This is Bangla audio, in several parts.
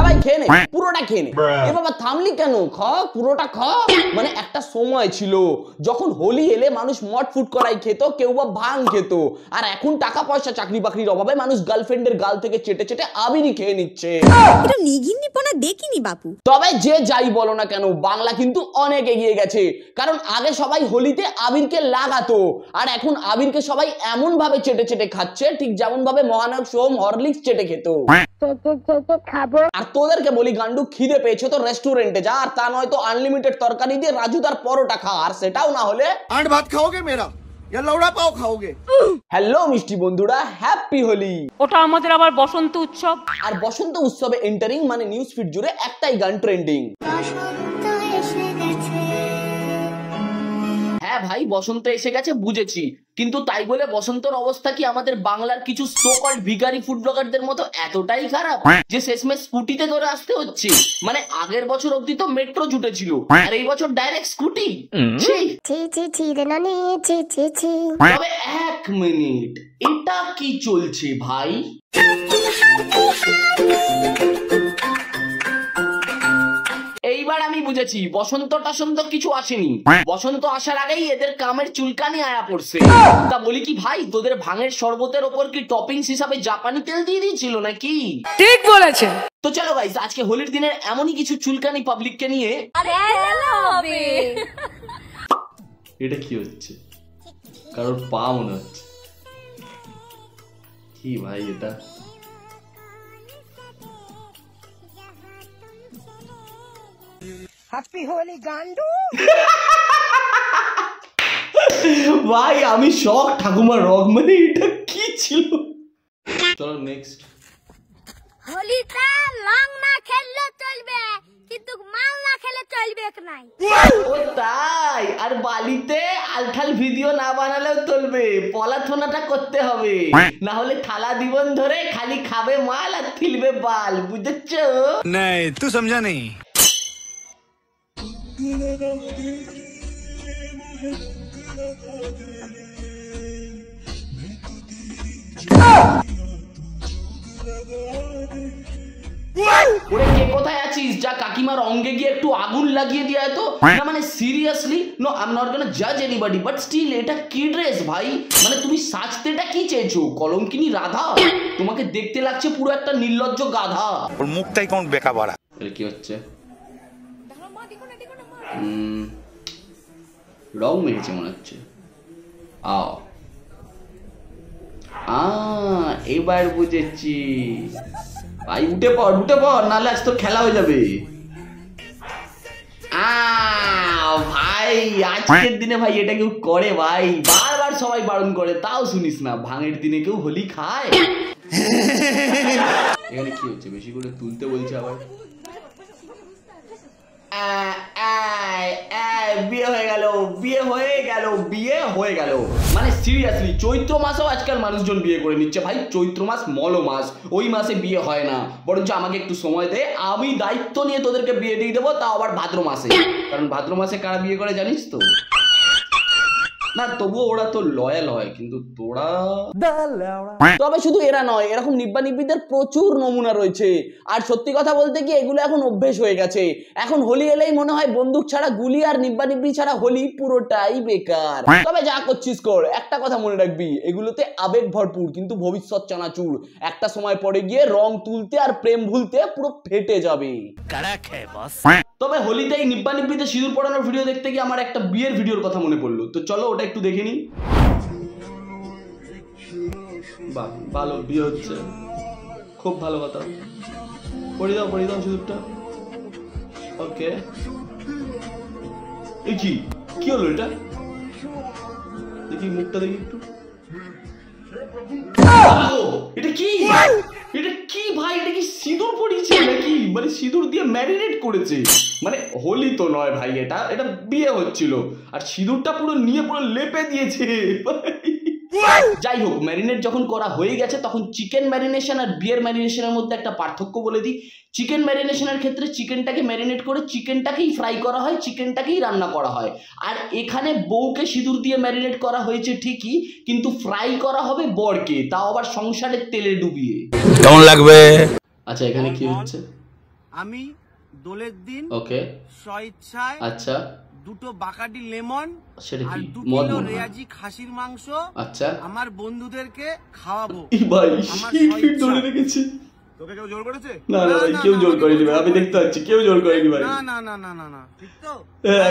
ভাই খেয়ে নে, পুরোটা খেয়ে নে। এ বাবা থামলি কেন? খা, পুরোটা খা। মানে একটা সময় ছিল যখন হোলি এলে মানুষ মদ ফুট করাই খেত, কেউ বা ভাং খেত, আর এখন টাকা পয়সা চাকরি বাকরির অভাবে মানুষ গার্লফ্রেন্ডের গাল থেকে চেটে চেটে আবিরই খেয়ে নিচ্ছে। এটা নিগিন্নিপনা দেখিনি বাপু। তবে যে যাই বলো না কেন, বাংলা কিন্তু অনেক এগিয়ে গেছে। কারণ আগে সবাই হোলিতে আবিরকে লাগাতো, আর এখন আবিরকে সবাই এমন ভাবে চেটে চেটে খাচ্ছে, ঠিক যেমন ভাবে মহানায়ক সোহম হরলিক্স চেটে খেত। আর তোদেরকে বলি গান্ডু, খিদে পেয়েছে তো রেস্টুরেন্টে যা, আর তা নয় তো আনলিমিটেড তরকারি দিয়ে রাজুদার পরোটা খা, আর সেটাও না হলে আট ভাত খাওগে মেরা, या লৌড়া পাও খাওগে। হ্যালো মিষ্টি বন্ধুরা, হ্যাপি হোলি। ওটা আমাদের আবার বসন্ত উৎসব, আর বসন্ত উৎসবে এন্টারিং মানে নিউজ ফিড জুড়ে একটাই গান ট্রেন্ডিং। হ্যাঁ ভাই, বসন্ত এসে গেছে বুঝেছি, কিন্তু তাই বলে বসন্তর অবস্থা কি আমাদের বাংলার কিছু সো কল্ড ভিখারি ফুড ব্লগারদের মতো এতটাই খারাপ যে শেষমেশ স্কুটিতে করে আসতে হচ্ছে? মানে আগের বছর অবধি তো মেট্রো জুটেছিল, আর এই বছর ডাইরেক্ট স্কুটি। তবে এক মিনিট, এটা কি চলছে ভাই? এইবার আমি বুঝেছি, বসন্ত টাসন্ত কিছু আসেনি, বসন্ত আসার আগেই এদের কামের চুলকানি আয়া পড়ছে। তা বলি কি ভাই, তোদের ভাঙের শরবতের ওপর কি টপিংস হিসাবে জাপানি তেল দিয়ে দিয়েছিল নাকি? ঠিক বলেছেন। তো চলো গাইস, আজকে হোলির দিনের এমনই কিছু চুলকানি পাবলিককে নিয়ে। এটা কি হচ্ছে? কারোর পা মনে হচ্ছে। কি ভাই এটা? হ্যাপি হোলি গান্ডু। ভাই আমি শক, ঠাকুমার রগ, মানে এটা কি ছিল? চলো নেক্সট। হোলিতে লং না খেললে চলবে, কিন্তু মাল না খেলে চলবে নাই। ও তাই? আর বালিতে আলঠাল ভিডিও না বানালেও চলবে, পলাথোনাটা করতে হবে, না হলে থালা জীবন ধরে খালি খাবে মাল আর ফিলবে বাল, বুঝেছো? নাই তুই সমঝা নেই। ওরে কে কোথায় আছিস? যা কাকিমার অঙ্গে গিয়ে একটু আগুন লাগিয়ে দিয়ে তো। না মানে seriously, no I am not gonna জাজ এনিবডি, বাট স্টিল এটা কি ড্রেস ভাই? মানে তুমি সাজতেটা কি চেয়েছো? কলঙ্কিনী রাধা? তোমাকে দেখতে লাগছে পুরো একটা নির্লজ্জ গাধা। ওর মুখটাই কোন বেকা বাড়া। এটা কি হচ্ছে? রং মেরেছে মনে হচ্ছে। এবার বুঝেছি ভাই, উঠে পড় উঠে পড়, নাহলে আজ তো খেলা হয়ে যাবে। ভাই আজকের দিনে ভাই এটা কেউ করে ভাই? বারবার সবাই বারণ করে, তাও শুনিস না। ভাঙের দিনে কেউ হোলি খায়? এখানে কি হচ্ছে? বেশি করে তুলতে বলছে আবার। বিয়ে হয়ে গেল, বিয়ে হয়ে গেল, বিয়ে হয়ে গেল। মানে সিরিয়াসলি চৈত্র মাসেও আজকাল মানুষজন বিয়ে করে নিচ্ছে ভাই। চৈত্র মাস মল মাস, ওই মাসে বিয়ে হয় না, বরঞ্চ আমাকে একটু সময় দে, আমি দায়িত্ব নিয়ে তোদেরকে বিয়ে দিয়ে দেবো, তাও আবার ভাদ্র মাসে। কারণ ভাদ্র মাসে কারা বিয়ে করে জানিস তো? না তবুও ওরা তো লয়াল হয়, কিন্তু তোরা। তবে শুধু এরা নয়, এরকম নিব্বা নিব্বিদের প্রচুর নমুনা রয়েছে। আর সত্যি কথা বলতে কি, এগুলো এখন অভ্যেস হয়ে গেছে। এখন হোলি এলেই মনে হয় বন্দুক ছাড়া গুলি আর নিব্বা নিব্বি ছাড়া হোলি পুরোটাই বেকার। তবে যা করছিস কর, একটা কথা মনে রাখবি, এগুলোতে আবেগ ভরপুর কিন্তু ভবিষ্যৎ চানাচুর। একটা সময় পরে গিয়ে রং তুলতে আর প্রেম ভুলতে পুরো ফেটে যাবে। তবে হোলিতে এই নিব্বা নিব্বিতে সিঁদুর পড়ানোর ভিডিও দেখতে গিয়ে আমার একটা বিয়ের ভিডিওর কথা মনে পড়লো, তো চলো ওটা একটু দেখে নি। বাহ, ভালো বিয়ে হচ্ছে, খুব ভালো কথা। পড়ে দাও সিঁদুরটা। ওকে, এই কি হলো এটা? দেখি মুখটা, দেখি একটু। এটা কি ভাই? এটা কি সিঁদুর পড়িয়েছে নাকি? মানে সিঁদুর দিয়ে ম্যারিনেট করেছে। মানে হোলি তো নয় ভাই, এটা বিয়ে হচ্ছিল, আর সিঁদুরটা পুরো নিয়ে পুরো লেপে দিয়েছে। যাই হোক, ম্যারিনেট যখন করা হয়ে গেছে তখন চিকেন ম্যারিনেশন আর বিয়ার ম্যারিনেশনের মধ্যে একটা পার্থক্য বলে দিই। চিকেন ম্যারিনেশনের ক্ষেত্রে চিকেনটাকে ম্যারিনেট করে চিকেনটাকেই ফ্রাই করা হয়, চিকেনটাকেই রান্না করা হয়। আর এখানে বউকে সিঁদুর দিয়ে ম্যারিনেট করা হয়েছে ঠিকই, কিন্তু ফ্রাই করা হবে বরকে, তাও আবার সংসারের তেলে ডুবিয়ে। কেমন লাগবে? আচ্ছা, এখানে কি হচ্ছে? আমি দোলের দিন ওকে, স্বইচ্ছায় আচ্ছা, দুটো বাকাডি লেমন সেটা আর কি? 2 মদ কিলো মনে হয়। রেয়াজি খাসির মাংস আচ্ছা, আমার বন্ধুদেরকে খাওয়াবো। এই ভাই আমার ফিট ফিট স্বইচ্ছা। ধরে রেখেছি। তোকে কেউ জোর করেছে? না না ভাই, কেউ জোর করেনি ভাই, আমি দেখতে পাচ্ছি কেউ জোর করেনি ভাই। না না না না না না, ঠিক তো?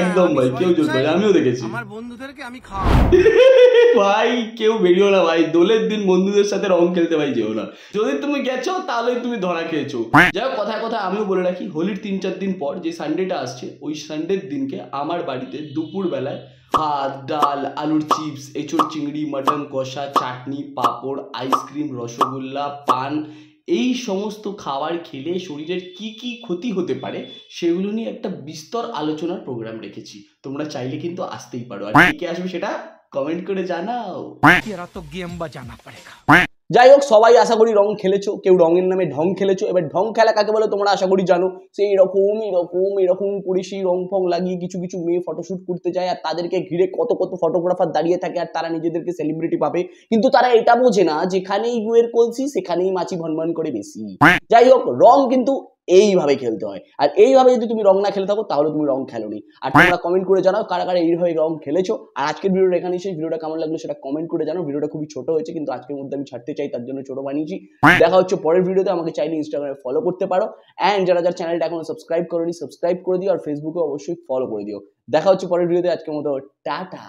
একদম আমি ভাই, কেউ জোর করে, স্বইচ্ছায় আমিও দেখেছি। আমার বন্ধুদেরকে আমি খাওয়াবো। ভাই কেউ বেরিও না ভাই, দোলের দিন বন্ধুদের সাথে রং খেলতে ভাই যেও না। যদি তুমি গেছো তাহলে তুমি ধরা খেয়েছো। যাই হোক, কথায় কথায় আমিও বলে রাখি, হোলির 3-4 দিন পর যে সানডেটা আসছে, ওই সানডের দিনকে আমার বাড়িতে দুপুর বেলায় ভাত, ডাল, আলুর চিপস, এঁচোড় চিংড়ি, মাটন কষা, চাটনি, পাঁপড়, আইসক্রিম, রসগোল্লা, পান, এই সমস্ত খাবার খেলে শরীরের কি কি ক্ষতি হতে পারে সেগুলো নিয়ে একটা বিস্তর আলোচনার প্রোগ্রাম রেখেছি। তোমরা চাইলে কিন্তু আসতেই পারো। আর কে আসবে সেটা কমেন্ট করে জানাও। যাই হোক, সবাই আশা করি রং খেলেছো, কেউ রঙের নামে ঢং খেলেছো। এবার ঢং খেলা কাকে বলে তোমরা আশা করি জানো। সেই এরকম এরকম এরকম করে সেই রং ফং লাগিয়ে কিছু কিছু মেয়ে ফটোশুট করতে যায়, আর তাদেরকে ঘিরে কত কত ফটোগ্রাফার দাঁড়িয়ে থাকে, আর তারা নিজেদেরকে সেলিব্রিটি পাবে। কিন্তু তারা এটা বোঝে না, যেখানেই গুয়ের কলসি সেখানেই মাছি ভনভন করে বেশি। যাই হোক, রং কিন্তু এইভাবে খেলতে হয়, আর এইভাবে যদি তুমি রং না খেলে থাকো তাহলে তুমি রং খেলোনি। আর তোমরা কমেন্ট করে জানাও কারা কারা এইভাবে রং খেলেছো। আর আজকের ভিডিওটা এখানেই শেষ। ভিডিওটা কেমন লাগলো সেটা কমেন্ট করে জানাও। ভিডিওটা খুবই ছোট হয়েছে, কিন্তু আজকের মধ্যে আমি ছাড়তে চাই, তার জন্য ছোট বানিয়েছি। দেখা হচ্ছে পরের ভিডিওতে। আমাকে চাইলে ইনস্টাগ্রামে ফলো করতে পারো, এন্ড যারা যারা চ্যানেলটা এখনো সাবস্ক্রাইব করোনি সাবস্ক্রাইব করে দিও, আর ফেসবুকে অবশ্যই ফলো করে দিও। দেখা হচ্ছে পরের ভিডিওতে। আজকের মতো টাটা।